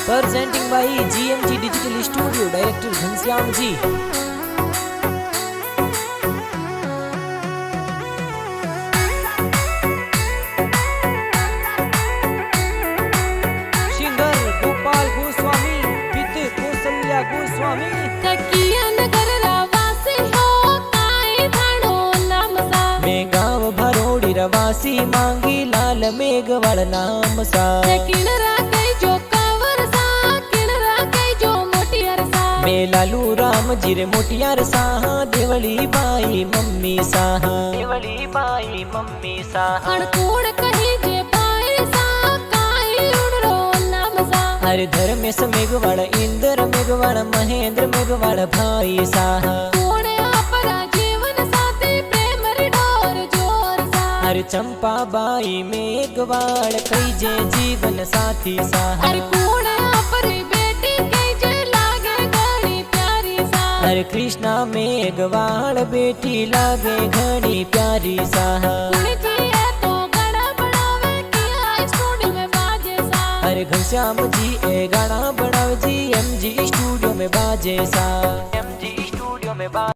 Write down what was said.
Presenting by GMG Digital Studio, Director Ghanshyam ji. Singer Gopal Goswami with Kausalya Goswami. मैं गाँव भरोड़ी रवासी मांगी लाल मेघवाड़ नाम सा। मैं लालू राम जी रे मोटियार साहा देवली बाई मम्मी साहा। देवली बाई मम्मी साहा। हर धर्मेश मेघवाड़ इंद्र मेघवाड़ महेंद्र मेघवाड़ भाई साहा। हर चंपा बाई मेघवाड़ कई जे जीवन साथी साहा। हर कृष्णा मेघवाड़ बेटी लागे घड़ी प्यारी साहा। हर घनश्याम जी ए गाना बनावे जी MG स्टूडियो में बाजे सा। MG स्टूडियो में बाजे।